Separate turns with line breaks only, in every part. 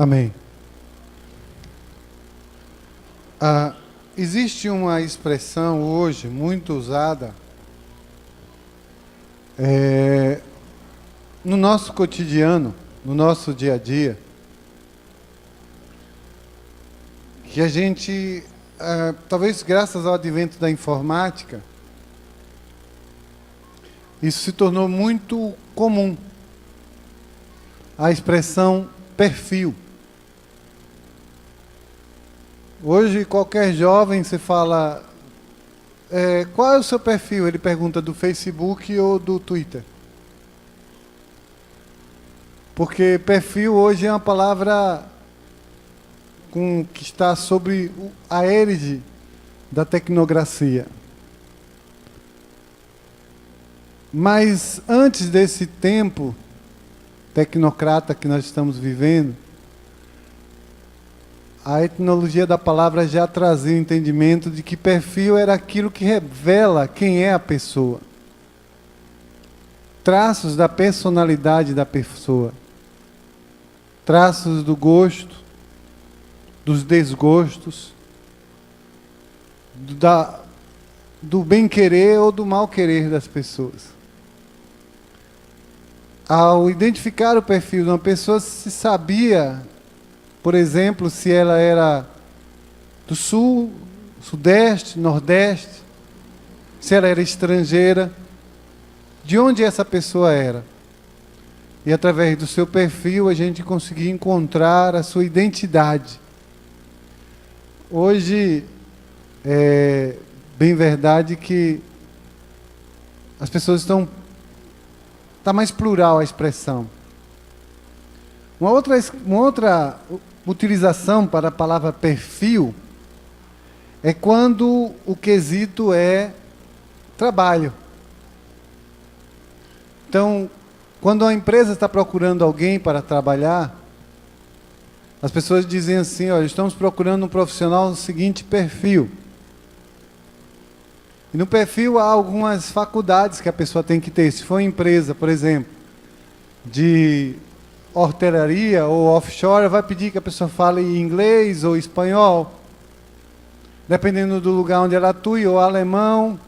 Amém. Existe uma expressão hoje muito usada no nosso cotidiano, no nosso dia a dia, que a gente, talvez graças ao advento da informática, isso se tornou muito comum. A expressão perfil. Hoje, qualquer jovem, você fala, qual é o seu perfil? Ele pergunta do Facebook ou do Twitter. Porque perfil hoje é uma palavra que está sobre a égide da tecnocracia. Mas antes desse tempo tecnocrata que nós estamos vivendo, a etimologia da palavra já trazia o entendimento de que perfil era aquilo que revela quem é a pessoa. Traços da personalidade da pessoa. Traços do gosto, dos desgostos, do bem-querer ou do mal-querer das pessoas. Ao identificar o perfil de uma pessoa, se sabia, por exemplo, se ela era do sul, sudeste, nordeste, se ela era estrangeira, de onde essa pessoa era. E através do seu perfil a gente conseguia encontrar a sua identidade. Hoje é bem verdade que as pessoas está mais plural a expressão. Uma outra utilização para a palavra perfil é quando o quesito é trabalho. Então, quando a empresa está procurando alguém para trabalhar, as pessoas dizem assim, olha, estamos procurando um profissional do seguinte perfil. E no perfil há algumas faculdades que a pessoa tem que ter. Se for uma empresa, por exemplo, de hortelaria ou offshore, vai pedir que a pessoa fale inglês ou espanhol, dependendo do lugar onde ela atue, ou alemão.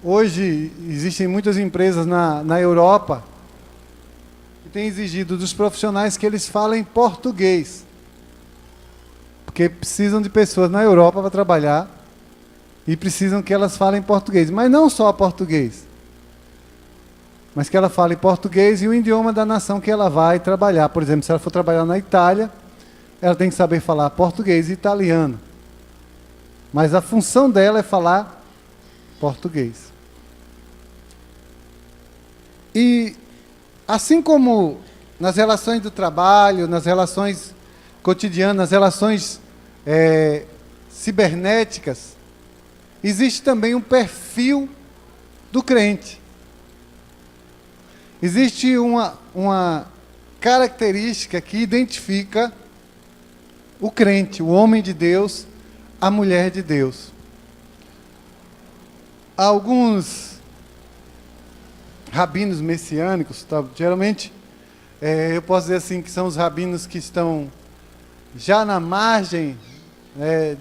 Hoje existem muitas empresas na Europa que têm exigido dos profissionais que eles falem português, porque precisam de pessoas na Europa para trabalhar e precisam que elas falem português, mas não só português, mas que ela fale português e o idioma da nação que ela vai trabalhar. Por exemplo, se ela for trabalhar na Itália, ela tem que saber falar português e italiano, mas a função dela é falar português. E assim como nas relações do trabalho, nas relações cotidianas, nas relações cibernéticas, existe também um perfil do crente. Existe uma característica que identifica o crente, o homem de Deus, a mulher de Deus. Alguns rabinos messiânicos, geralmente, eu posso dizer assim, que são os rabinos que estão já na margem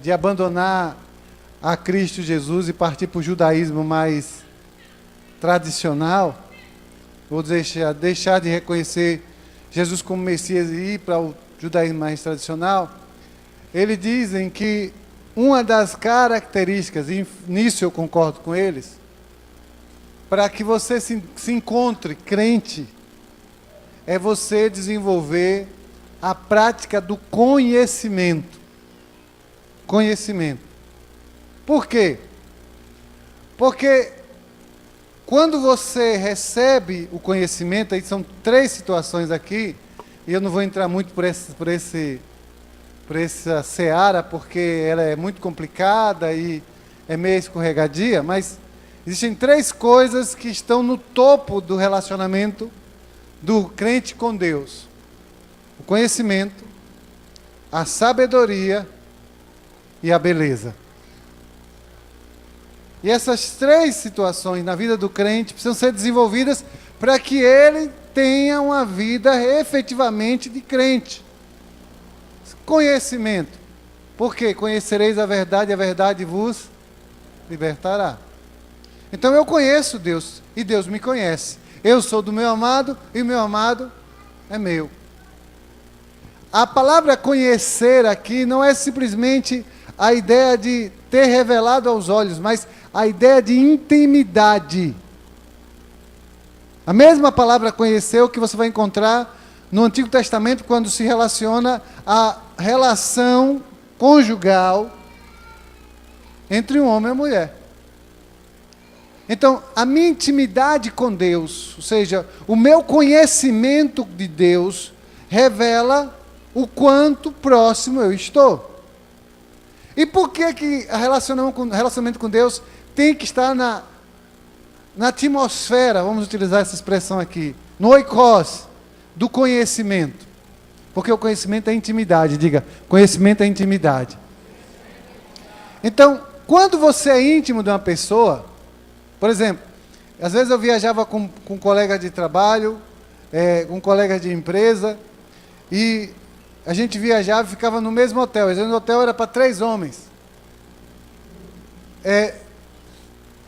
de abandonar a Cristo Jesus e partir para o judaísmo mais tradicional, ou deixar de reconhecer Jesus como Messias e ir para o judaísmo mais tradicional. Eles dizem que uma das características, e nisso eu concordo com eles, para que você se encontre crente, é você desenvolver a prática do conhecimento. Conhecimento. Por quê? Porque quando você recebe o conhecimento, aí são 3 situações aqui, e eu não vou entrar muito por essa seara, porque ela é muito complicada e é meio escorregadia, mas existem 3 coisas que estão no topo do relacionamento do crente com Deus: o conhecimento, a sabedoria e a beleza. E essas 3 situações na vida do crente precisam ser desenvolvidas para que ele tenha uma vida efetivamente de crente. Conhecimento. Porque conhecereis a verdade vos libertará. Então eu conheço Deus e Deus me conhece. Eu sou do meu amado e o meu amado é meu. A palavra conhecer aqui não é simplesmente a ideia de ter revelado aos olhos, mas a ideia de intimidade. A mesma palavra conhecer que você vai encontrar no Antigo Testamento quando se relaciona a relação conjugal entre um homem e uma mulher. Então, a minha intimidade com Deus, ou seja, o meu conhecimento de Deus, revela o quanto próximo eu estou. E por que relacionamento com Deus tem que estar na atmosfera, vamos utilizar essa expressão aqui, no oikos, do conhecimento? Porque o conhecimento é intimidade, diga, conhecimento é intimidade. Então, quando você é íntimo de uma pessoa, por exemplo, às vezes eu viajava com colegas de trabalho, com colegas de empresa, e a gente viajava e ficava no mesmo hotel. Às vezes o hotel era para 3 homens.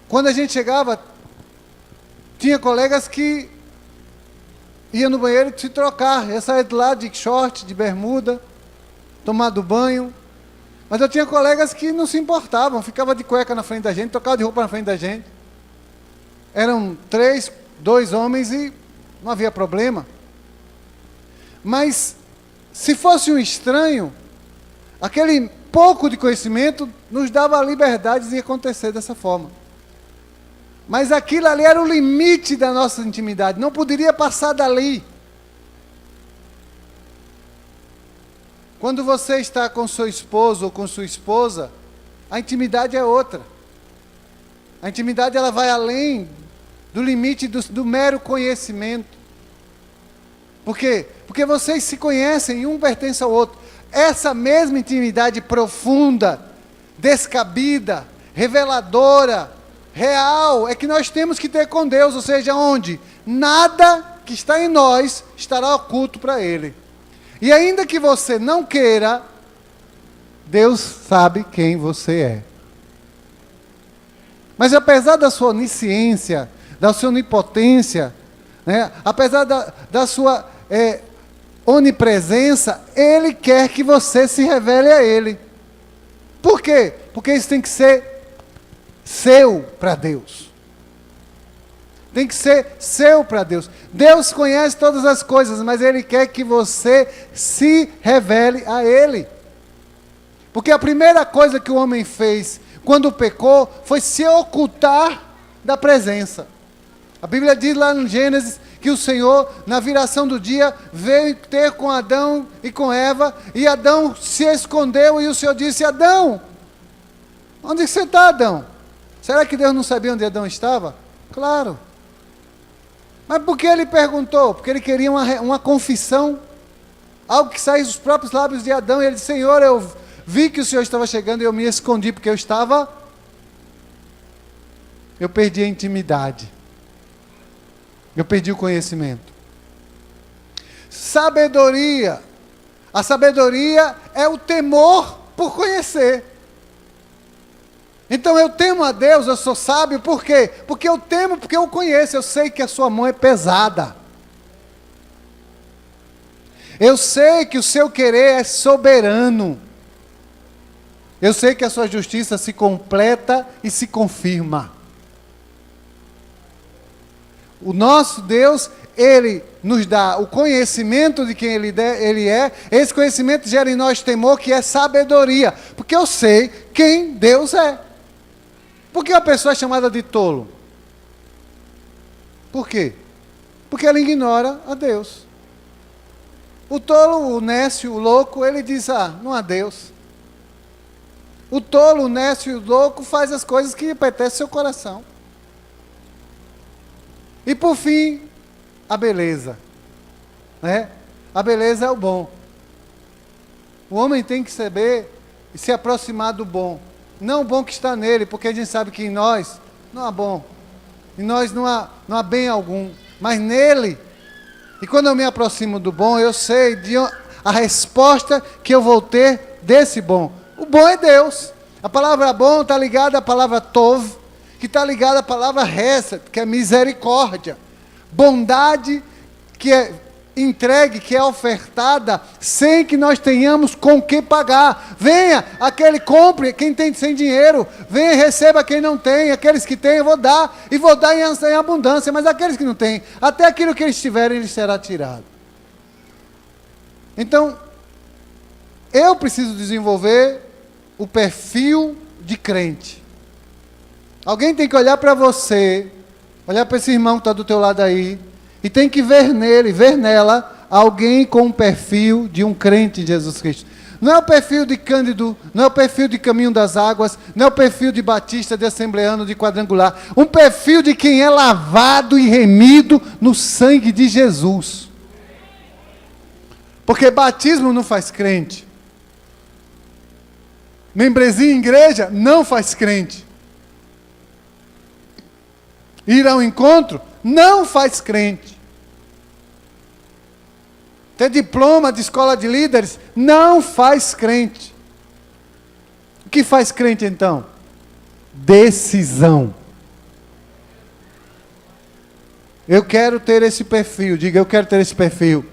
Quando a gente chegava, tinha colegas que iam no banheiro se trocar, ia sair de lá de short, de bermuda, tomar do banho. Mas eu tinha colegas que não se importavam, ficavam de cueca na frente da gente, trocavam de roupa na frente da gente. Eram 2 homens e não havia problema. Mas, se fosse um estranho, aquele pouco de conhecimento nos dava a liberdade de acontecer dessa forma. Mas aquilo ali era o limite da nossa intimidade, não poderia passar dali. Quando você está com seu esposo ou com sua esposa, a intimidade é outra. A intimidade ela vai além do limite do mero conhecimento. Por quê? Porque vocês se conhecem e um pertence ao outro. Essa mesma intimidade profunda, descabida, reveladora, real, é que nós temos que ter com Deus, ou seja, onde nada que está em nós estará oculto para Ele. E ainda que você não queira, Deus sabe quem você é. Mas apesar da sua onisciência, da sua onipotência, né, apesar da sua onipresença, Ele quer que você se revele a Ele. Por quê? Porque isso tem que ser seu para Deus. Tem que ser seu para Deus. Deus conhece todas as coisas, mas Ele quer que você se revele a Ele. Porque a primeira coisa que o homem fez quando pecou foi se ocultar da presença. A Bíblia diz lá no Gênesis que o Senhor, na viração do dia, veio ter com Adão e com Eva, e Adão se escondeu, e o Senhor disse: Adão, onde você está, Adão? Será que Deus não sabia onde Adão estava? Claro. Mas por que ele perguntou? Porque ele queria uma confissão, algo que saísse dos próprios lábios de Adão, e ele disse: Senhor, eu vi que o Senhor estava chegando, e eu me escondi, porque eu perdi a intimidade. Eu perdi o conhecimento. Sabedoria. A sabedoria é o temor por conhecer. Então eu temo a Deus, eu sou sábio, por quê? Porque eu temo, porque eu conheço, eu sei que a sua mão é pesada. Eu sei que o seu querer é soberano. Eu sei que a sua justiça se completa e se confirma. O nosso Deus, Ele nos dá o conhecimento de quem Ele é. Esse conhecimento gera em nós temor, que é sabedoria. Porque eu sei quem Deus é. Por que a pessoa é chamada de tolo? Por quê? Porque ela ignora a Deus. O tolo, o nécio, o louco, ele diz: não há Deus. O tolo, o nécio e o louco faz as coisas que apetecem ao seu coração. E por fim, a beleza. Né? A beleza é o bom. O homem tem que saber e se aproximar do bom. Não o bom que está nele, porque a gente sabe que em nós não há bom. Em nós não há bem algum. Mas nele E quando eu me aproximo do bom, eu sei a resposta que eu vou ter desse bom. O bom é Deus. A palavra bom está ligada à palavra tov, que está ligada à palavra hesed, que é misericórdia. Bondade que é entregue, que é ofertada, sem que nós tenhamos com que pagar. Venha, aquele compre, quem tem sem dinheiro. Venha, receba quem não tem. Aqueles que têm eu vou dar, e vou dar em abundância. Mas aqueles que não têm, até aquilo que eles tiverem, lhes será tirado. Então, eu preciso desenvolver o perfil de crente. Alguém tem que olhar para você, olhar para esse irmão que está do teu lado aí, e tem que ver nele, ver nela, alguém com um perfil de um crente em Jesus Cristo. Não é o perfil de Cândido, não é o perfil de Caminho das Águas, não é o perfil de Batista, de Assembleano, de Quadrangular. Um perfil de quem é lavado e remido no sangue de Jesus. Porque batismo não faz crente. Membresia em igreja não faz crente. Ir ao encontro não faz crente. Ter diploma de escola de líderes não faz crente. O que faz crente então? Decisão. Eu quero ter esse perfil. Diga, eu quero ter esse perfil.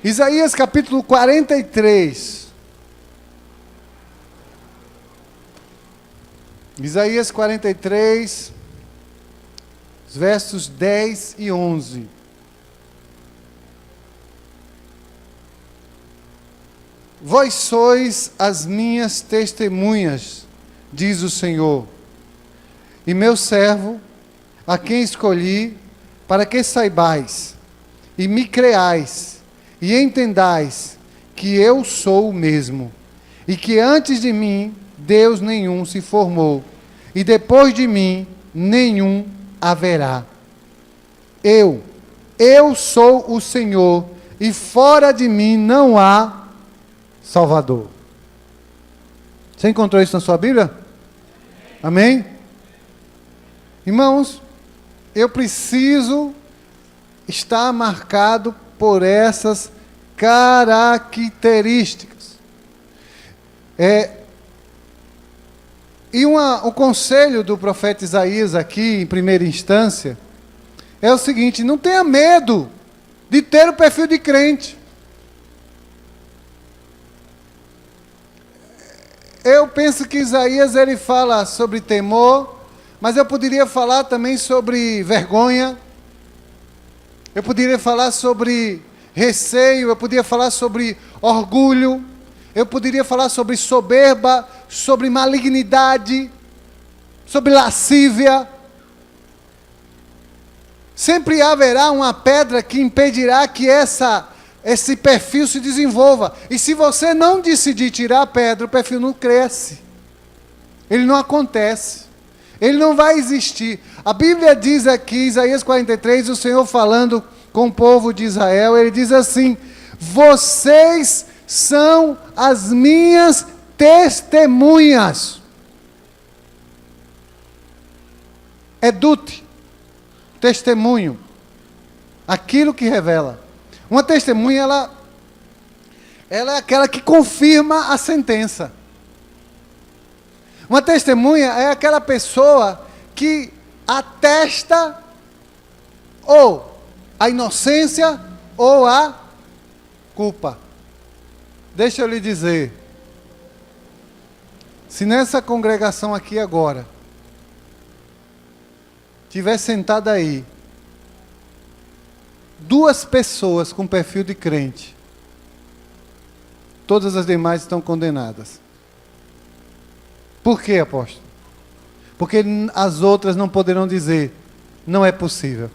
Isaías capítulo 43. Isaías 43, versos 10 e 11. Vós sois as minhas testemunhas, diz o Senhor, e meu servo, a quem escolhi, para que saibais, e me creais, e entendais, que eu sou o mesmo, e que antes de mim, Deus nenhum se formou, e depois de mim, nenhum haverá. Eu sou o Senhor, e fora de mim não há Salvador. Você encontrou isso na sua Bíblia? Amém? Irmãos, eu preciso estar marcado por essas características. O conselho do profeta Isaías aqui, em primeira instância, é o seguinte: não tenha medo de ter o perfil de crente. Eu penso que Isaías ele fala sobre temor, mas eu poderia falar também sobre vergonha, eu poderia falar sobre receio, eu poderia falar sobre orgulho, eu poderia falar sobre soberba, sobre malignidade, sobre lascívia. Sempre haverá uma pedra que impedirá que esse perfil se desenvolva. E se você não decidir tirar a pedra, o perfil não cresce. Ele não acontece. Ele não vai existir. A Bíblia diz aqui, Isaías 43, o Senhor falando com o povo de Israel, ele diz assim: vocês são as minhas testemunhas. Edute, testemunho, aquilo que revela. Uma testemunha, ela é aquela que confirma a sentença. Uma testemunha é aquela pessoa que atesta ou a inocência ou a culpa. Deixa eu lhe dizer, se nessa congregação aqui agora, tiver sentada aí, 2 pessoas com perfil de crente, todas as demais estão condenadas. Por quê, apóstolo? Porque as outras não poderão dizer, não é possível.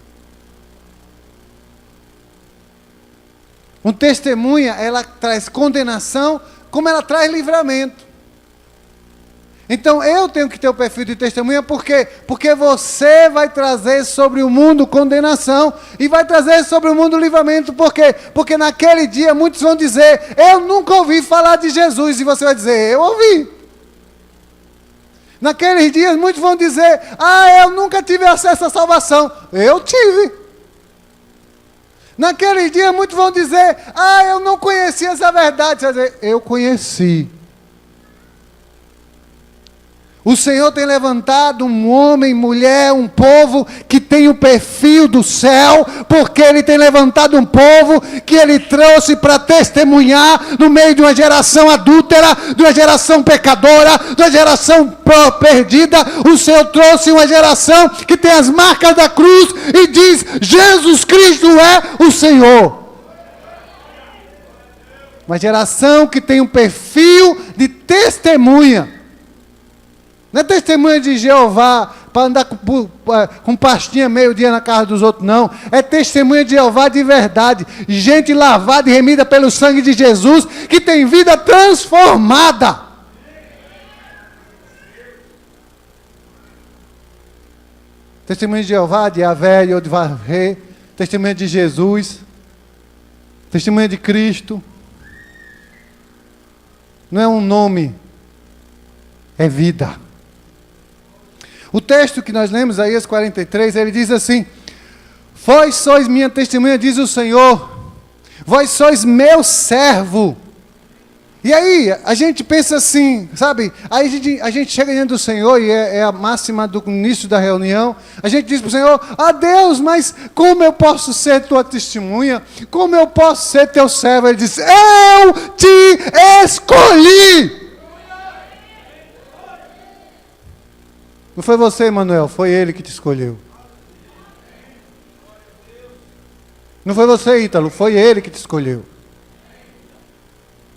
Um testemunha, ela traz condenação, como ela traz livramento. Então eu tenho que ter o perfil de testemunha, por quê? Porque você vai trazer sobre o mundo condenação, e vai trazer sobre o mundo livramento, por quê? Porque naquele dia muitos vão dizer, eu nunca ouvi falar de Jesus, e você vai dizer, eu ouvi. Naqueles dias muitos vão dizer, eu nunca tive acesso à salvação, eu tive. Naquele dia muitos vão dizer, eu não conhecia essa verdade. Você vai dizer, eu conheci. O Senhor tem levantado um homem, mulher, um povo que tem o perfil do céu, porque Ele tem levantado um povo que Ele trouxe para testemunhar no meio de uma geração adúltera, de uma geração pecadora, de uma geração perdida. O Senhor trouxe uma geração que tem as marcas da cruz e diz, Jesus Cristo é o Senhor. Uma geração que tem um perfil de testemunha. Não é testemunha de Jeová para andar com pastinha meio-dia na casa dos outros, não. É testemunha de Jeová de verdade. Gente lavada e remida pelo sangue de Jesus, que tem vida transformada. Testemunha de Jeová, de Yahvé, de Odvaré. Testemunha de Jesus. Testemunha de Cristo. Não é um nome, é vida. O texto que nós lemos, Isaías 43, ele diz assim, vós sois minha testemunha, diz o Senhor, vós sois meu servo. E aí, a gente pensa assim, sabe, aí a gente chega diante do Senhor, e é a máxima do início da reunião, a gente diz para o Senhor, Deus, mas como eu posso ser tua testemunha? Como eu posso ser teu servo? Ele diz, eu te escolhi. Não foi você, Emanuel, foi Ele que te escolheu. Não foi você, Ítalo, foi Ele que te escolheu.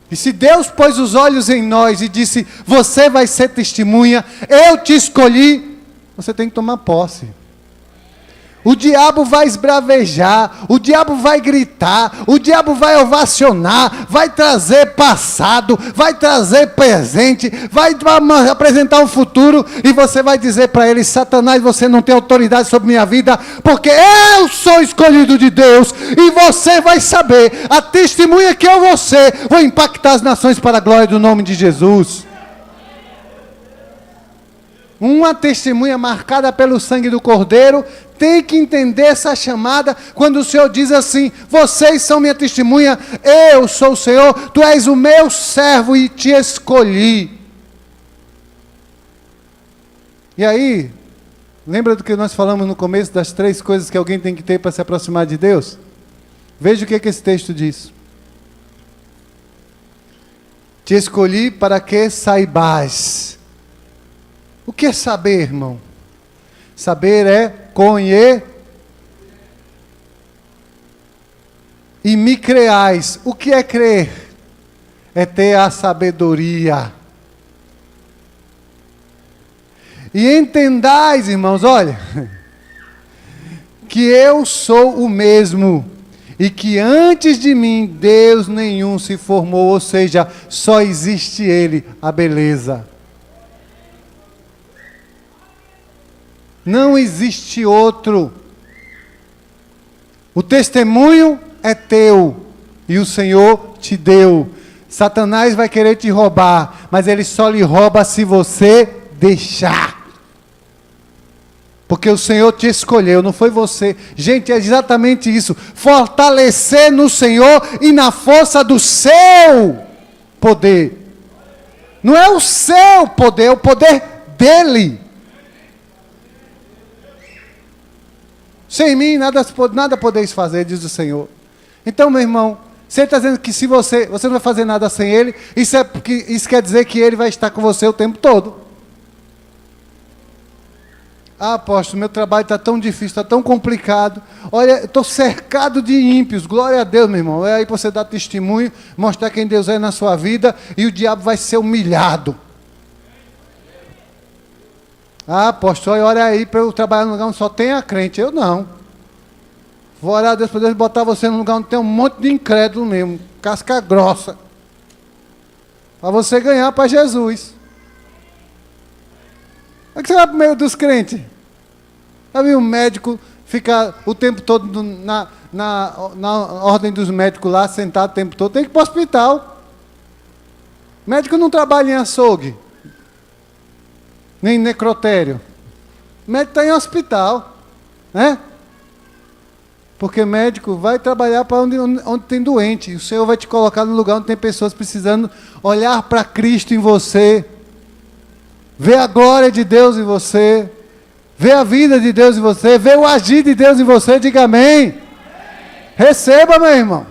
E se Deus pôs os olhos em nós e disse, você vai ser testemunha, eu te escolhi, você tem que tomar posse. O diabo vai esbravejar, o diabo vai gritar, o diabo vai ovacionar, vai trazer passado, vai trazer presente, vai apresentar um futuro, e você vai dizer para ele, Satanás, você não tem autoridade sobre minha vida, porque eu sou escolhido de Deus, e você vai saber, a testemunha que eu vou impactar as nações para a glória do nome de Jesus. Uma testemunha marcada pelo sangue do Cordeiro tem que entender essa chamada quando o Senhor diz assim, vocês são minha testemunha, eu sou o Senhor, tu és o meu servo e te escolhi. E aí, lembra do que nós falamos no começo das 3 coisas que alguém tem que ter para se aproximar de Deus? Veja o que esse texto diz. Te escolhi para que saibais. O que é saber, irmão? Saber é conhecer. E me creais. O que é crer? É ter a sabedoria. E entendais, irmãos, olha, que eu sou o mesmo, e que antes de mim Deus nenhum se formou, ou seja, só existe Ele, a beleza. Não existe outro. O testemunho é teu e o Senhor te deu. Satanás vai querer te roubar, mas ele só lhe rouba se você deixar. Porque o Senhor te escolheu, não foi você. Gente, é exatamente isso. Fortalecer no Senhor e na força do seu poder. Não é o seu poder, é o poder dele. Sem mim nada podeis fazer, diz o Senhor. Então, meu irmão, você está dizendo que se você não vai fazer nada sem Ele, isso quer dizer que Ele vai estar com você o tempo todo. Apóstolo, meu trabalho está tão difícil, está tão complicado. Olha, estou cercado de ímpios, glória a Deus, meu irmão. É aí para você dar testemunho, mostrar quem Deus é na sua vida, e o diabo vai ser humilhado. Apóstolo, olha aí para eu trabalhar num lugar onde só tem a crente. Eu não. Vou orar a Deus para Deus botar você num lugar onde tem um monte de incrédulo mesmo, casca grossa. Para você ganhar para Jesus. Como é que você vai para o meio dos crentes? Já viu um médico ficar o tempo todo na ordem dos médicos lá, sentado o tempo todo? Tem que ir para o hospital. Médico não trabalha em açougue. Nem necrotério. O médico está em hospital, né? Porque médico vai trabalhar para onde tem doente. O Senhor vai te colocar no lugar onde tem pessoas precisando olhar para Cristo em você, ver a glória de Deus em você, ver a vida de Deus em você, ver o agir de Deus em você. Diga amém. Receba, meu irmão.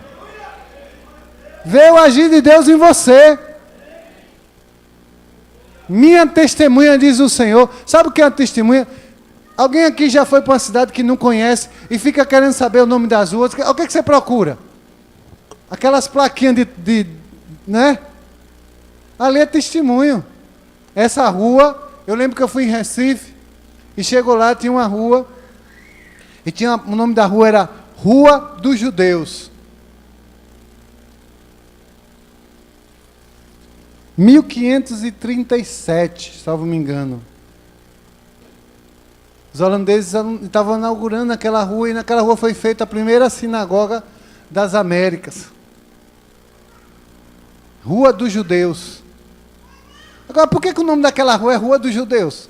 Ver o agir de Deus em você. Minha testemunha, diz o Senhor. Sabe o que é uma testemunha? Alguém aqui já foi para uma cidade que não conhece e fica querendo saber o nome das ruas. O que você procura? Aquelas plaquinhas né? Ali é testemunho. Essa rua, eu lembro que eu fui em Recife e chegou lá, tinha uma rua e o nome da rua era Rua dos Judeus. 1537, salvo me engano. Os holandeses estavam inaugurando aquela rua, e naquela rua foi feita a primeira sinagoga das Américas. Rua dos Judeus. Agora, por que o nome daquela rua é Rua dos Judeus?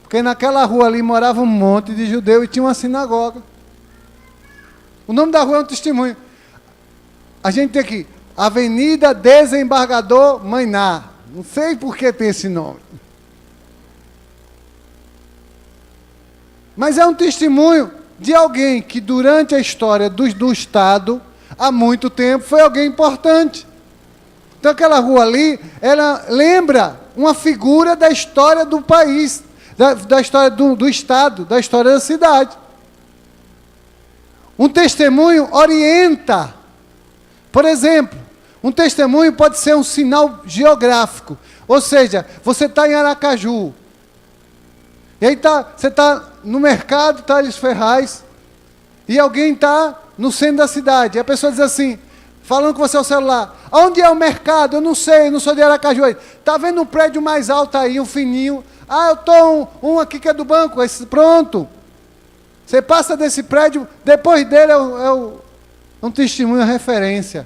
Porque naquela rua ali morava um monte de judeu e tinha uma sinagoga. O nome da rua é um testemunho. A gente tem aqui, Avenida Desembargador Mainá. Não sei por que tem esse nome. Mas é um testemunho de alguém que durante a história do Estado, há muito tempo, foi alguém importante. Então aquela rua ali, ela lembra uma figura da história do país, da história do Estado, da história da cidade. Um testemunho orienta. Por exemplo, um testemunho pode ser um sinal geográfico. Ou seja, você está em Aracaju. E aí você está no mercado Thales Ferraz, e alguém está no centro da cidade. E a pessoa diz assim, falando com você ao celular, onde é o mercado? Eu não sei, não sou de Aracaju. Está vendo um prédio mais alto aí, um fininho? Ah, eu estou um aqui que é do banco. Pronto. Você passa desse prédio, depois dele é um testemunho, referência.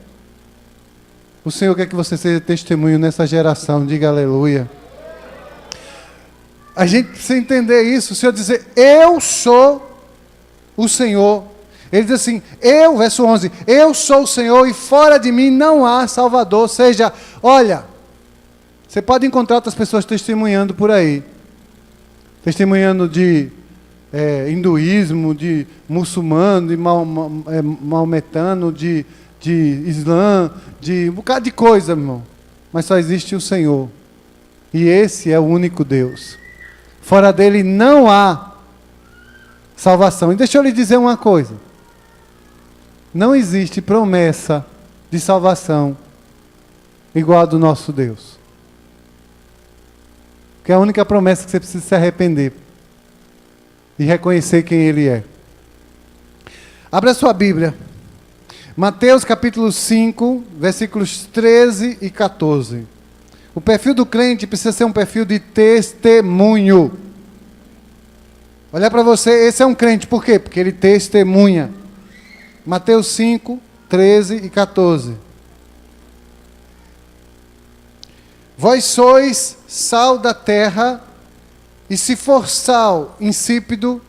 O Senhor quer que você seja testemunho nessa geração, diga aleluia. A gente precisa entender isso. O Senhor dizer, eu sou o Senhor. Ele diz assim, verso 11, eu sou o Senhor e fora de mim não há Salvador. Ou seja, olha, você pode encontrar outras pessoas testemunhando por aí. Testemunhando de hinduísmo, de muçulmano, de maometano, de islã, de um bocado de coisa, meu irmão. Mas só existe o Senhor. E esse é o único Deus. Fora dele não há salvação. E deixa eu lhe dizer uma coisa. Não existe promessa de salvação igual a do nosso Deus. Porque é a única promessa que você precisa se arrepender e reconhecer quem Ele é. Abra a sua Bíblia. Mateus capítulo 5, versículos 13 e 14. O perfil do crente precisa ser um perfil de testemunho. Olha para você, esse é um crente, por quê? Porque ele testemunha. Mateus 5, 13 e 14. Vós sois sal da terra, e se for sal insípido,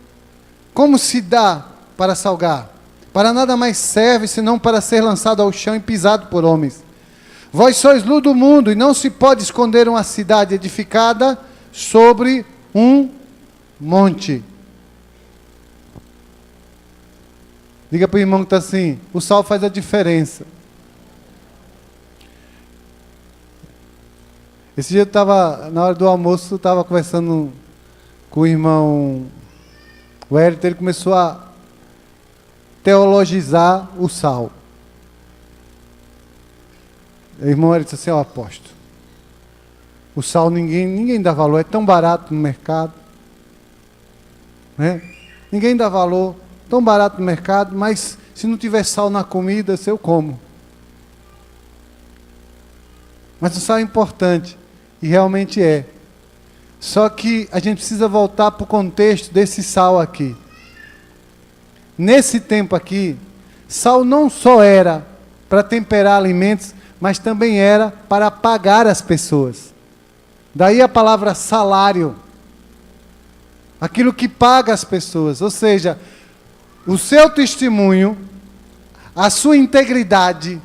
como se dá para salgar? Para nada mais serve, senão para ser lançado ao chão e pisado por homens. Vós sois luz do mundo, e não se pode esconder uma cidade edificada sobre um monte. Diga para o irmão que está assim, o sal faz a diferença. Esse dia eu estava, na hora do almoço, estava conversando com o irmão, o Hélio, ele começou a teologizar o sal. O irmão ele disse assim, apóstolo, o sal ninguém dá valor, é tão barato no mercado, né? Ninguém dá valor, tão barato no mercado, mas se não tiver sal na comida, eu como. Mas o sal é importante, e realmente é. Só que a gente precisa voltar para o contexto desse sal aqui. Nesse tempo aqui, sal não só era para temperar alimentos, mas também era para pagar as pessoas. Daí a palavra salário. Aquilo que paga as pessoas. Ou seja, o seu testemunho, a sua integridade,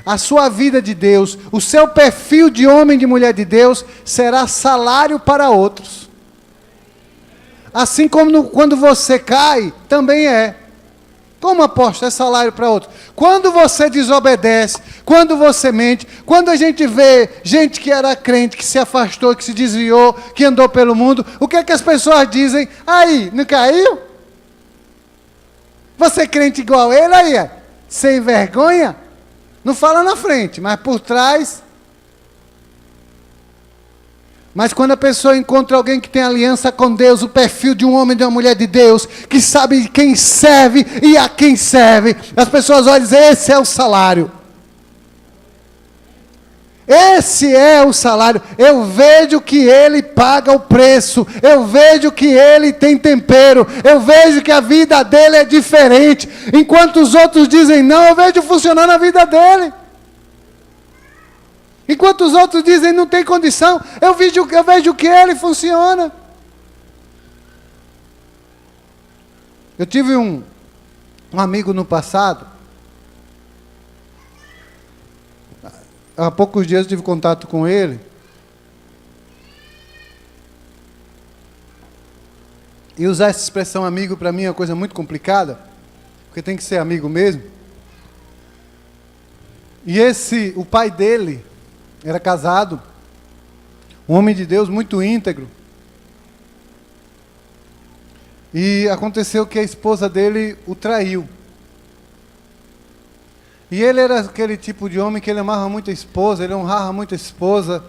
a sua vida de Deus, o seu perfil de homem e de mulher de Deus, será salário para outros. Assim como quando você cai, também é. Como apóstolo, é salário para outros. Quando você desobedece, quando você mente, quando a gente vê gente que era crente, que se afastou, que se desviou, que andou pelo mundo, o que é que as pessoas dizem? Aí, não caiu? Você é crente igual ele aí, sem vergonha? Não fala na frente, mas por trás. Mas quando a pessoa encontra alguém que tem aliança com Deus, o perfil de um homem e de uma mulher de Deus, que sabe quem serve e a quem serve, as pessoas olham e dizem, esse é o salário. Esse é o salário. Eu vejo que ele paga o preço. Eu vejo que ele tem tempero. Eu vejo que a vida dele é diferente. Enquanto os outros dizem não, eu vejo funcionar na vida dele. Enquanto os outros dizem não tem condição, eu vejo que ele funciona. Eu tive um amigo no passado. Há poucos dias eu tive contato com ele. E usar essa expressão amigo para mim é uma coisa muito complicada, porque tem que ser amigo mesmo. E o pai dele era casado, um homem de Deus muito íntegro. E aconteceu que a esposa dele o traiu. E ele era aquele tipo de homem que ele amava muito a esposa, ele honrava muito a esposa.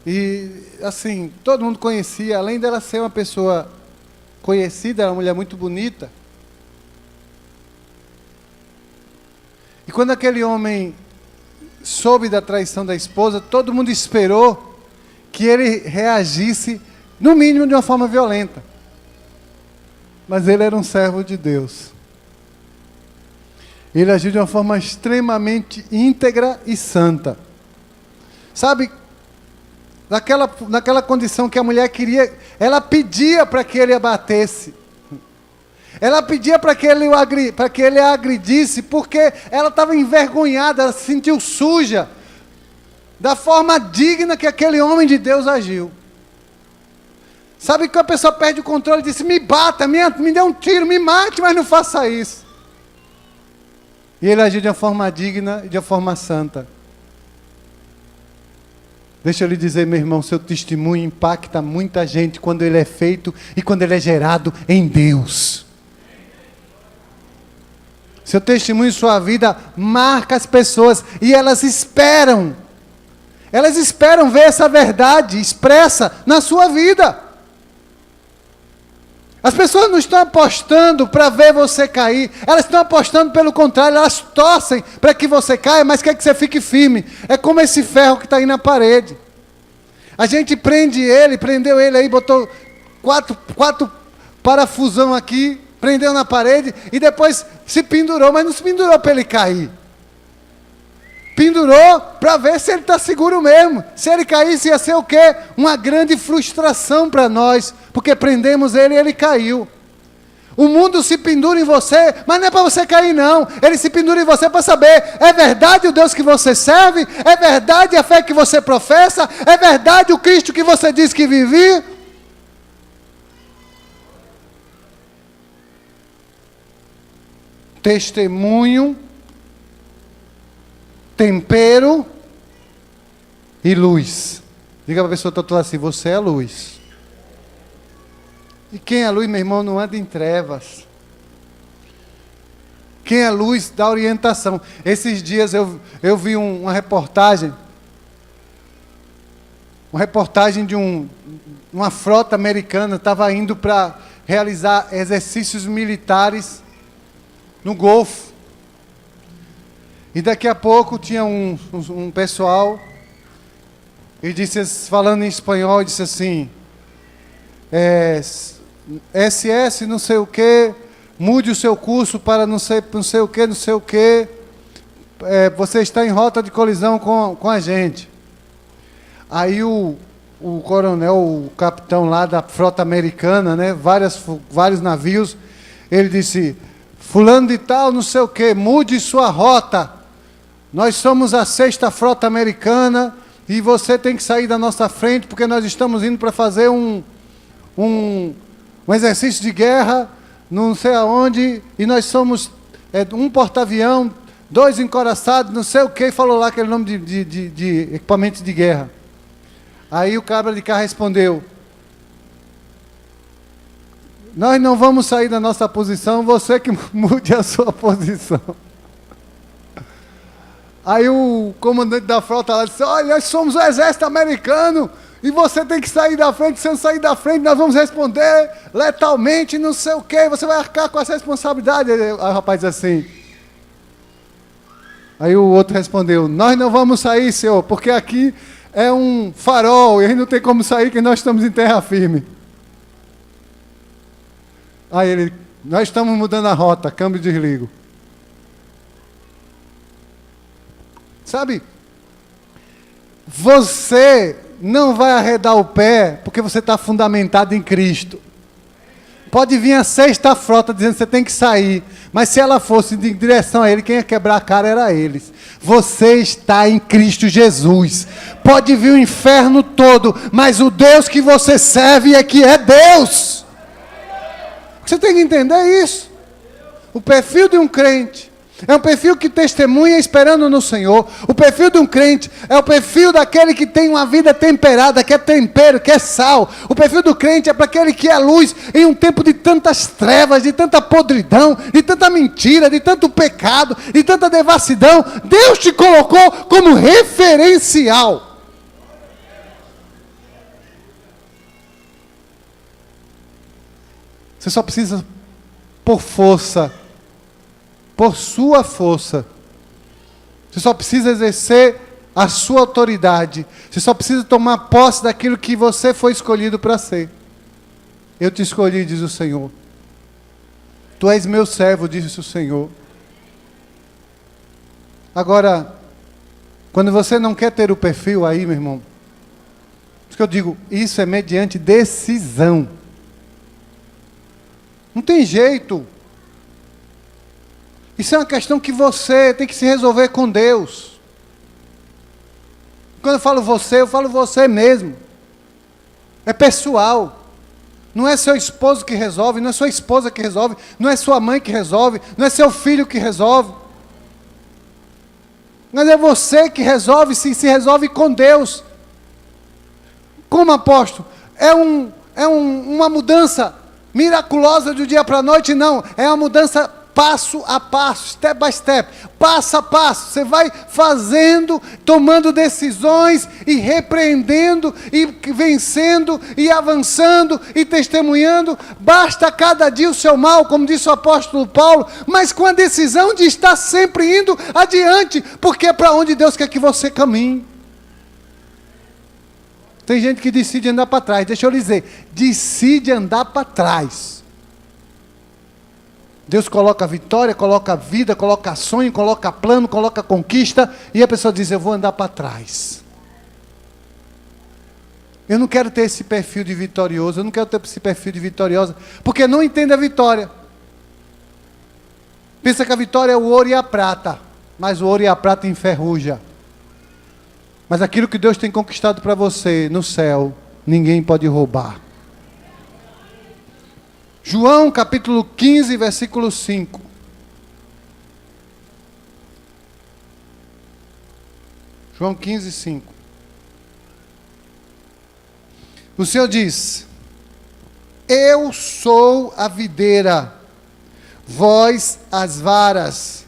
E, assim, todo mundo conhecia, além dela ser uma pessoa conhecida, era uma mulher muito bonita. E quando aquele homem soube da traição da esposa, todo mundo esperou que ele reagisse, no mínimo, de uma forma violenta. Mas ele era um servo de Deus. Ele agiu de uma forma extremamente íntegra e santa. Sabe, naquela condição que a mulher queria, ela pedia para que ele a batesse. Ela pedia para que ele a agredisse, porque ela estava envergonhada, ela se sentiu suja, da forma digna que aquele homem de Deus agiu. Sabe que a pessoa perde o controle e diz, me bata, me dê um tiro, me mate, mas não faça isso. E ele agiu de uma forma digna e de uma forma santa. Deixa eu lhe dizer, meu irmão, seu testemunho impacta muita gente quando ele é feito e quando ele é gerado em Deus. Seu testemunho e sua vida marca as pessoas e elas esperam ver essa verdade expressa na sua vida. As pessoas não estão apostando para ver você cair, elas estão apostando pelo contrário, elas torcem para que você caia, mas quer que você fique firme. É como esse ferro que está aí na parede. A gente prendeu ele aí, botou quatro parafusão aqui, prendeu na parede e depois se pendurou, mas não se pendurou para ele cair. Pendurou para ver se ele está seguro mesmo. Se ele caísse ia ser o quê? Uma grande frustração para nós, porque prendemos ele e ele caiu. O mundo se pendura em você, mas não é para você cair não. Ele se pendura em você para saber, é verdade o Deus que você serve? É verdade a fé que você professa? É verdade o Cristo que você diz que vive? Testemunho, tempero e luz. Diga para a pessoa que está assim, você é luz. E quem é luz, meu irmão, não anda em trevas. Quem é luz dá orientação. Esses dias eu vi uma reportagem de uma frota americana, estava indo para realizar exercícios militares no Golfo. E daqui a pouco tinha um pessoal, e disse, falando em espanhol, disse assim, SS não sei o que, mude o seu curso para não sei o que, você está em rota de colisão com a gente. Aí o coronel, o capitão lá da frota americana, né, vários navios, ele disse, fulano de tal, não sei o quê, mude sua rota. Nós somos a 6ª Frota Americana e você tem que sair da nossa frente porque nós estamos indo para fazer um exercício de guerra, não sei aonde, e nós somos um porta-avião, 2 encoraçados, não sei o quê, falou lá aquele nome de equipamentos de guerra. Aí o cabra de cá respondeu: nós não vamos sair da nossa posição, você que mude a sua posição. Aí o comandante da frota lá disse: olha, nós somos o exército americano e você tem que sair da frente. Se você não sair da frente, nós vamos responder letalmente, não sei o quê, você vai arcar com essa responsabilidade. Aí o rapaz disse assim. Aí o outro respondeu: nós não vamos sair, senhor, porque aqui é um farol e a gente não tem como sair, que nós estamos em terra firme. Aí ele: nós estamos mudando a rota, câmbio de desligo. Sabe, você não vai arredar o pé porque você está fundamentado em Cristo. Pode vir a 6ª Frota dizendo que você tem que sair, mas se ela fosse em direção a ele, quem ia quebrar a cara era eles. Você está em Cristo Jesus. Pode vir o inferno todo, mas o Deus que você serve é que é Deus. Você tem que entender isso. O perfil de um crente é um perfil que testemunha esperando no Senhor. O perfil de um crente é o perfil daquele que tem uma vida temperada, que é tempero, que é sal. O perfil do crente é para aquele que é luz em um tempo de tantas trevas, de tanta podridão, de tanta mentira, de tanto pecado, de tanta devassidão. Deus te colocou como referencial. Você só precisa, por força, por sua força, você só precisa exercer a sua autoridade, você só precisa tomar posse daquilo que você foi escolhido para ser. Eu te escolhi, diz o Senhor. Tu és meu servo, diz o Senhor. Agora, quando você não quer ter o perfil aí, meu irmão, por isso que eu digo, isso é mediante decisão. Não tem jeito. Isso é uma questão que você tem que se resolver com Deus. Quando eu falo você mesmo. É pessoal. Não é seu esposo que resolve, não é sua esposa que resolve, não é sua mãe que resolve, não é seu filho que resolve. Mas é você que resolve, se resolve com Deus. Como apóstolo? Uma mudança miraculosa do dia para a noite? Não. É uma mudança passo a passo, step by step, passo a passo. Você vai fazendo, tomando decisões e repreendendo e vencendo e avançando e testemunhando. Basta cada dia o seu mal, como disse o apóstolo Paulo, mas com a decisão de estar sempre indo adiante, porque é para onde Deus quer que você caminhe. Tem gente que decide andar para trás. Deixa eu lhe dizer, decide andar para trás. Deus coloca vitória, coloca vida, coloca sonho, coloca plano, coloca conquista, e a pessoa diz: eu vou andar para trás. Eu não quero ter esse perfil de vitorioso, eu não quero ter esse perfil de vitoriosa, porque não entende a vitória. Pensa que a vitória é o ouro e a prata, mas o ouro e a prata enferruja. Mas aquilo que Deus tem conquistado para você no céu, ninguém pode roubar. João capítulo 15, versículo 5. João 15, 5. O Senhor diz: eu sou a videira, vós as varas.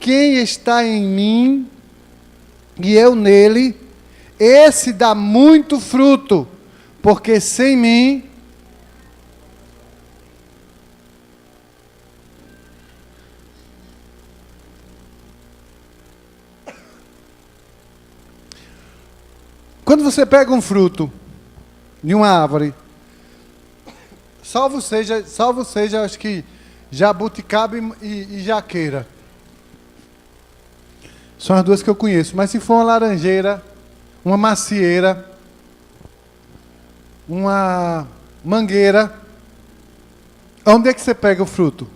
Quem está em mim e eu nele, esse dá muito fruto, porque sem mim quando você pega um fruto de uma árvore, salvo seja, acho que jabuticaba e jaqueira. São as duas que eu conheço. Mas se for uma laranjeira, uma macieira, uma mangueira, onde é que você pega o fruto?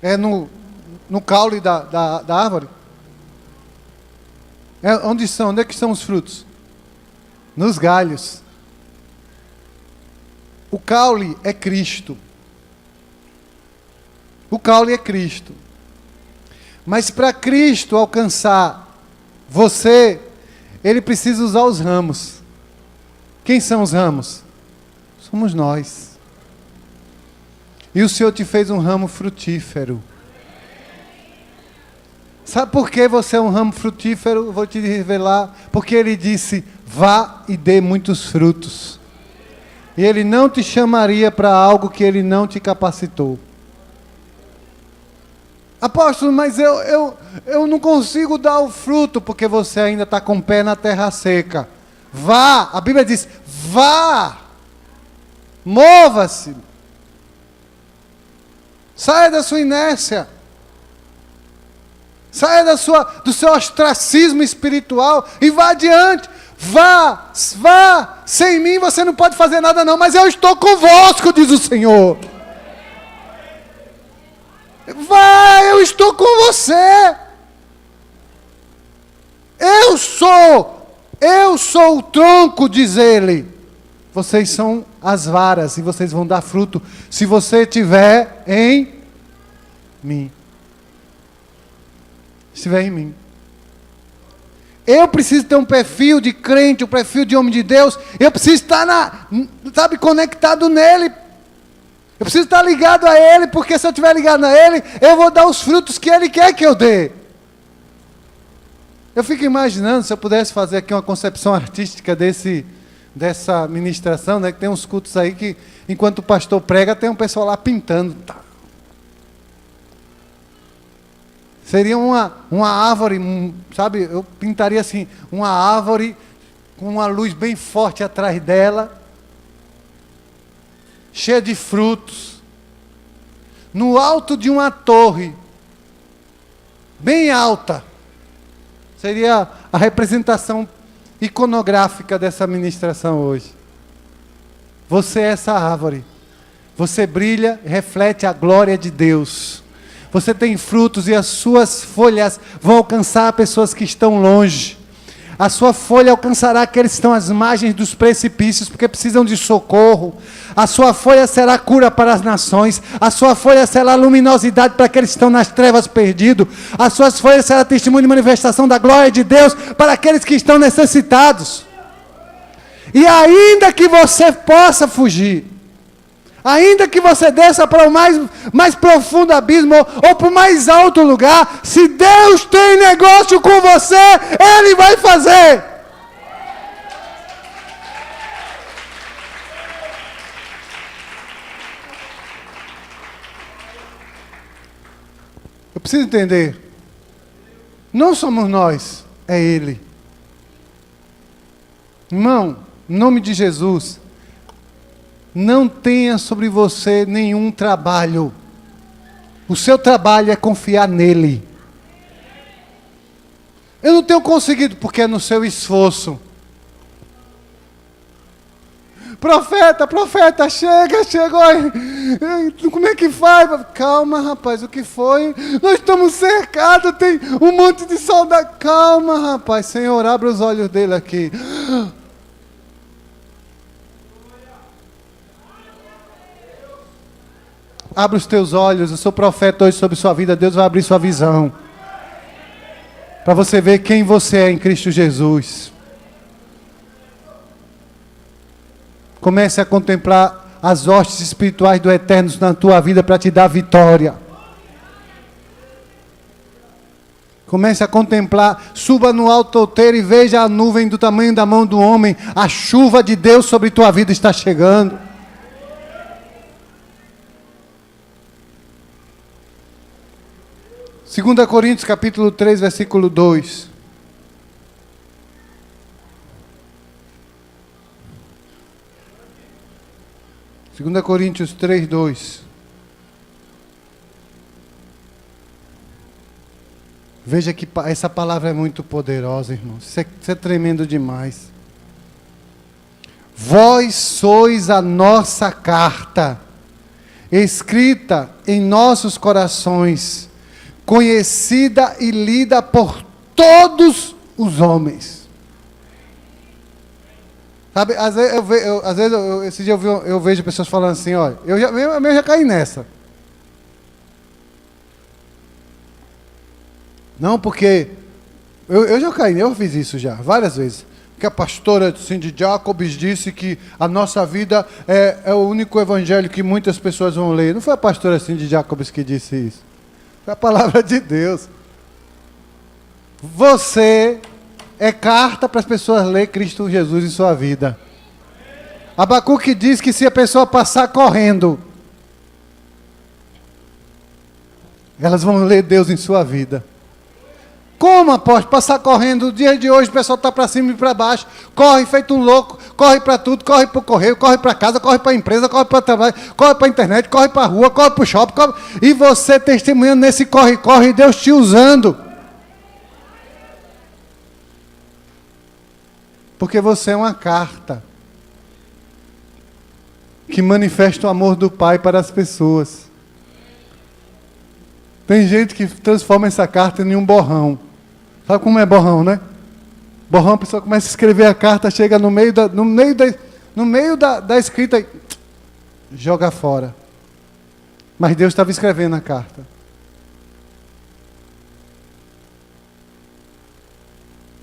É no caule da árvore? Onde é que estão os frutos? Nos galhos. O caule é Cristo. O caule é Cristo. Mas para Cristo alcançar você, Ele precisa usar os ramos. Quem são os ramos? Somos nós. E o Senhor te fez um ramo frutífero. Sabe por que você é um ramo frutífero? Eu vou te revelar. Porque Ele disse, vá e dê muitos frutos. E Ele não te chamaria para algo que Ele não te capacitou. Apóstolo, mas eu não consigo dar o fruto, porque você ainda está com o pé na terra seca. Vá, a Bíblia diz, vá, mova-se, saia da sua inércia, saia do seu ostracismo espiritual e vá adiante. Vá, sem mim você não pode fazer nada não, mas eu estou convosco, diz o Senhor. Vá, eu estou com você. Eu sou o tronco, diz Ele. Vocês são as varas e vocês vão dar fruto se você estiver em mim. Estiver em mim. Eu preciso ter um perfil de crente, um perfil de homem de Deus. Eu preciso estar conectado nele. Eu preciso estar ligado a Ele, porque se eu estiver ligado a Ele, eu vou dar os frutos que Ele quer que eu dê. Eu fico imaginando, se eu pudesse fazer aqui uma concepção artística dessa ministração, né, que tem uns cultos aí que, enquanto o pastor prega, tem um pessoal lá pintando. Tá. Seria uma árvore, sabe, eu pintaria assim, uma árvore com uma luz bem forte atrás dela, cheia de frutos, no alto de uma torre, bem alta. Seria a representação iconográfica dessa ministração hoje. Você é essa árvore. Você brilha, reflete a glória de Deus. Você tem frutos e as suas folhas vão alcançar pessoas que estão longe. A sua folha alcançará aqueles que estão às margens dos precipícios, porque precisam de socorro. A sua folha será cura para as nações. A sua folha será luminosidade para aqueles que estão nas trevas perdidos. As suas folhas será testemunho de manifestação da glória de Deus para aqueles que estão necessitados. E ainda que você possa fugir, ainda que você desça para o mais profundo abismo ou para o mais alto lugar, se Deus tem negócio com você, Ele vai fazer. Eu preciso entender. Não somos nós, é Ele. Irmão, em nome de Jesus, não tenha sobre você nenhum trabalho. O seu trabalho é confiar nele. Eu não tenho conseguido, porque é no seu esforço. Profeta, chegou aí. Como é que faz? Calma, rapaz, o que foi? Nós estamos cercados, tem um monte de soldado. Calma, rapaz, Senhor, abre os olhos dele aqui. Abre os teus olhos, eu sou profeta hoje sobre sua vida, Deus vai abrir sua visão. Para você ver quem você é em Cristo Jesus. Comece a contemplar as hostes espirituais do Eterno na tua vida para te dar vitória. Comece a contemplar, suba no alto outeiro e veja a nuvem do tamanho da mão do homem. A chuva de Deus sobre tua vida está chegando. Segunda Coríntios capítulo 3, versículo 2. Segunda Coríntios 3, 2. Veja que essa palavra é muito poderosa, irmãos. Isso é tremendo demais. Vós sois a nossa carta, escrita em nossos corações, conhecida e lida por todos os homens. Sabe, às vezes esse dia eu vejo pessoas falando assim, olha, eu já caí nessa. Não, porque eu já caí, eu fiz isso já, várias vezes. Porque a pastora Cindy Jacobs disse que a nossa vida é o único evangelho que muitas pessoas vão ler. Não foi a pastora Cindy Jacobs que disse isso. Foi a palavra de Deus. Você é carta para as pessoas ler Cristo Jesus em sua vida. Abacuque diz que se a pessoa passar correndo, elas vão ler Deus em sua vida. Como, apóstolo? Passar correndo, o dia de hoje o pessoal está para cima e para baixo, corre feito um louco, corre para tudo, corre para o correio, corre para casa, corre para a empresa, corre para o trabalho, corre para a internet, corre para a rua, corre para o shopping, e você testemunhando nesse corre-corre, Deus te usando. Porque você é uma carta que manifesta o amor do Pai para as pessoas. Tem gente que transforma essa carta em um borrão. Sabe como é borrão, né? Borrão, a pessoa começa a escrever a carta, chega no meio da escrita e joga fora. Mas Deus estava escrevendo a carta.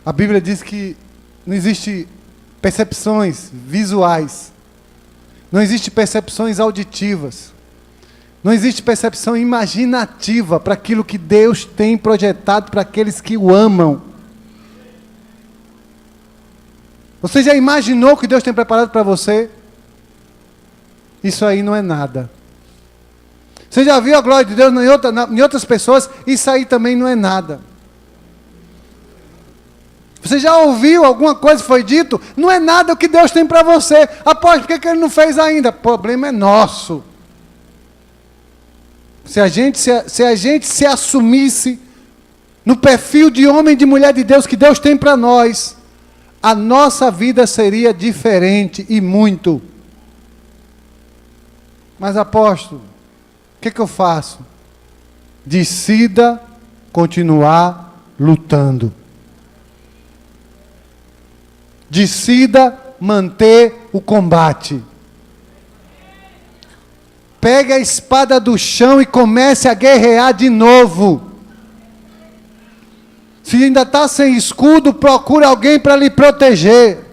A Bíblia diz que não existe percepções visuais. Não existe percepções auditivas. Não existe percepção imaginativa para aquilo que Deus tem projetado para aqueles que o amam. Você já imaginou o que Deus tem preparado para você? Isso aí não é nada. Você já viu a glória de Deus em outras pessoas? Isso aí também não é nada. Você já ouviu alguma coisa que foi dito? Não é nada o que Deus tem para você. Após, por que Ele não fez ainda? O problema é nosso. Se a gente se assumisse no perfil de homem e de mulher de Deus que Deus tem para nós, a nossa vida seria diferente e muito. Mas apóstolo, o que eu faço? Decida continuar lutando. Decida manter o combate. Pegue a espada do chão e comece a guerrear de novo. Se ainda está sem escudo, procure alguém para lhe proteger.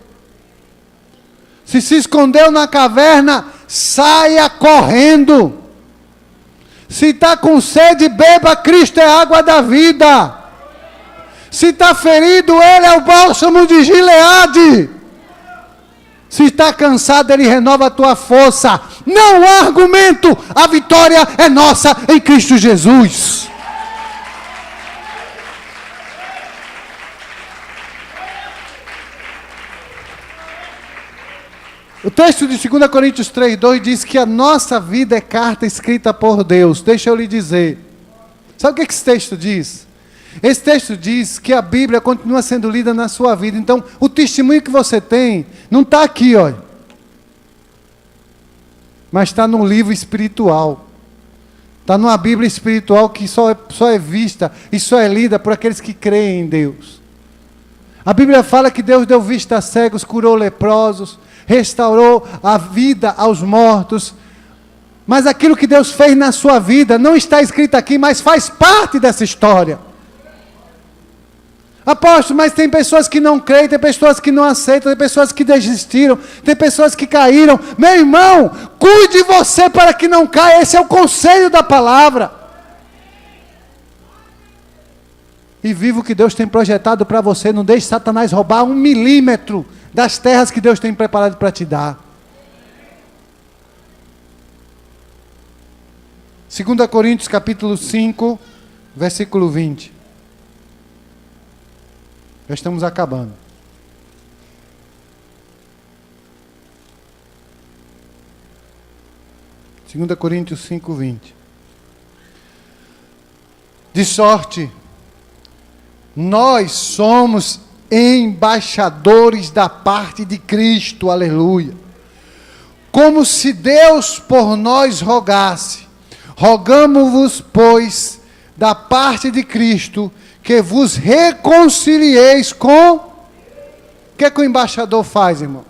Se escondeu na caverna, saia correndo. Se está com sede, beba, Cristo é a água da vida. Se está ferido, Ele é o bálsamo de Gileade. Se está cansado, Ele renova a tua força. Não há argumento, a vitória é nossa em Cristo Jesus. O texto de 2 Coríntios 3:2 diz que a nossa vida é carta escrita por Deus. Deixa eu lhe dizer. Sabe o que esse texto diz? Esse texto diz que a Bíblia continua sendo lida na sua vida. Então, o testemunho que você tem não está aqui, olha. Mas está num livro espiritual. Está numa Bíblia espiritual que só é vista e só é lida por aqueles que creem em Deus. A Bíblia fala que Deus deu vista a cegos, curou leprosos, restaurou a vida aos mortos. Mas aquilo que Deus fez na sua vida não está escrito aqui, mas faz parte dessa história. Apóstolo, mas tem pessoas que não creem, tem pessoas que não aceitam, tem pessoas que desistiram, tem pessoas que caíram. Meu irmão, cuide de você para que não caia. Esse é o conselho da palavra. E viva o que Deus tem projetado para você. Não deixe Satanás roubar 1 milímetro das terras que Deus tem preparado para te dar. 2 Coríntios capítulo 5, versículo 20. Já estamos acabando. Segunda Coríntios 5, 20. De sorte, nós somos embaixadores da parte de Cristo, aleluia. como se Deus por nós rogasse. Rogamo-vos, pois, da parte de Cristo, que vos reconcilieis com... O que o embaixador faz, irmão?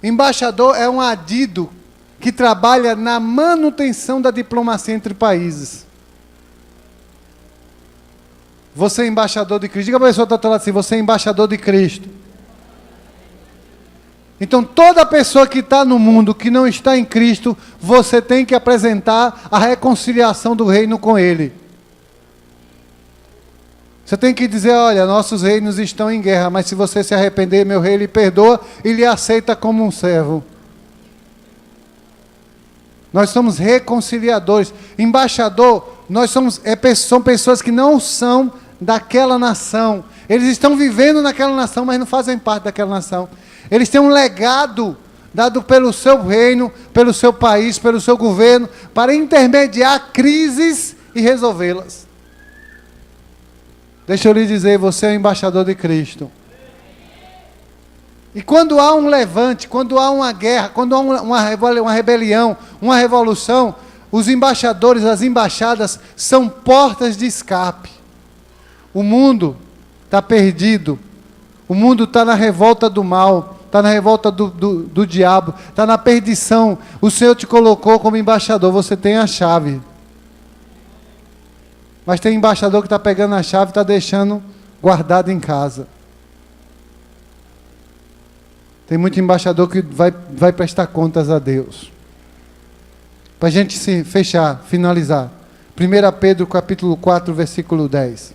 Embaixador é um adido que trabalha na manutenção da diplomacia entre países. Você é embaixador de Cristo. Diga para a pessoa que está do lado assim, você é embaixador de Cristo. Então, toda pessoa que está no mundo, que não está em Cristo, você tem que apresentar a reconciliação do reino com Ele. Você tem que dizer, olha, nossos reinos estão em guerra, mas se você se arrepender, meu rei lhe perdoa e lhe aceita como um servo. Nós somos reconciliadores. Embaixador, são pessoas que não são daquela nação. Eles estão vivendo naquela nação, mas não fazem parte daquela nação. Eles têm um legado dado pelo seu reino, pelo seu país, pelo seu governo, para intermediar crises e resolvê-las. Deixa eu lhe dizer, você é o embaixador de Cristo. E quando há um levante, quando há uma guerra, quando há uma rebelião, uma revolução, os embaixadores, as embaixadas, são portas de escape. O mundo está perdido. O mundo está na revolta do mal, está na revolta do diabo, está na perdição. O Senhor te colocou como embaixador, você tem a chave. Mas tem embaixador que está pegando a chave e está deixando guardado em casa. Tem muito embaixador que vai prestar contas a Deus. Para a gente se fechar, finalizar. 1 Pedro capítulo 4, versículo 10.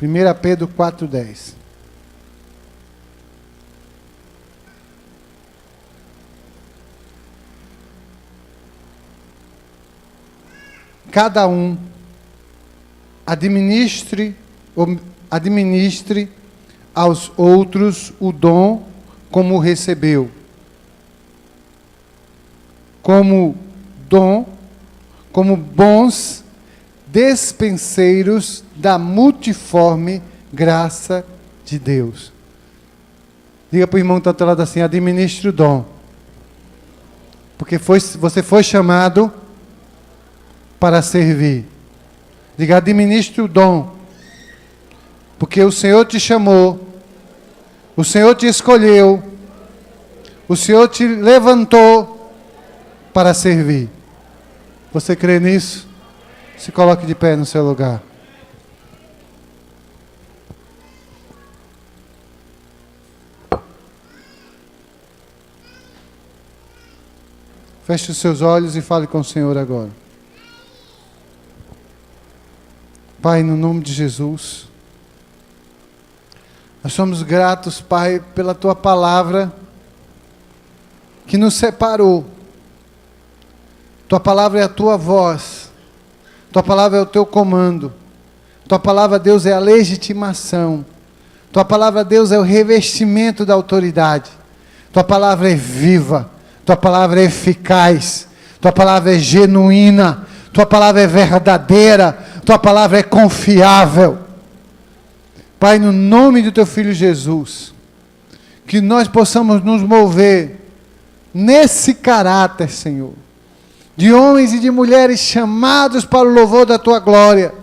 1 Pedro 4, 10. Cada um administre aos outros o dom como recebeu. Como dom, como bons despenseiros da multiforme graça de Deus. Diga para o irmão que está ao teu lado assim, administre o dom. Porque você foi chamado para servir. Diga, administre o dom. Porque o Senhor te chamou, o Senhor te escolheu, o Senhor te levantou para servir. Você crê nisso? Se coloque de pé no seu lugar. Feche os seus olhos e fale com o Senhor agora. Pai, no nome de Jesus, nós somos gratos, Pai, pela Tua palavra que nos separou. Tua palavra é a Tua voz. Tua palavra é o Teu comando. Tua palavra, Deus, é a legitimação. Tua palavra, Deus, é o revestimento da autoridade. Tua palavra é viva. Tua palavra é eficaz. Tua palavra é genuína. Tua palavra é verdadeira. Tua palavra é confiável. Pai, no nome do Teu Filho Jesus, que nós possamos nos mover nesse caráter, Senhor, de homens e de mulheres chamados para o louvor da Tua glória,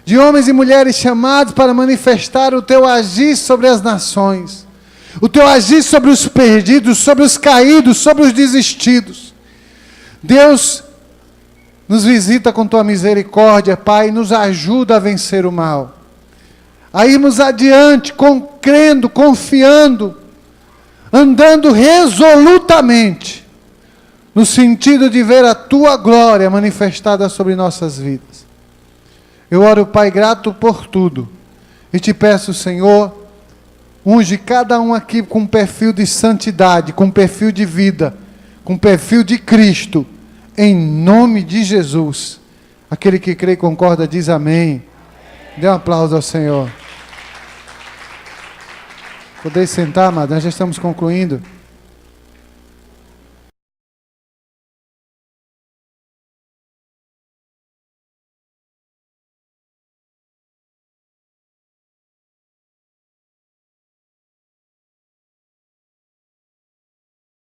de homens e mulheres chamados para manifestar o Teu agir sobre as nações, o Teu agir sobre os perdidos, sobre os caídos, sobre os desistidos. Deus, nos visita com Tua misericórdia, Pai, e nos ajuda a vencer o mal. A irmos adiante, crendo, confiando, andando resolutamente, no sentido de ver a Tua glória manifestada sobre nossas vidas. Eu oro, Pai, grato por tudo, e te peço, Senhor, unge cada um aqui com um perfil de santidade, com um perfil de vida, com um perfil de Cristo, em nome de Jesus. Aquele que crê e concorda diz amém. Dê um aplauso ao Senhor. Podeis sentar, amado, nós já estamos concluindo.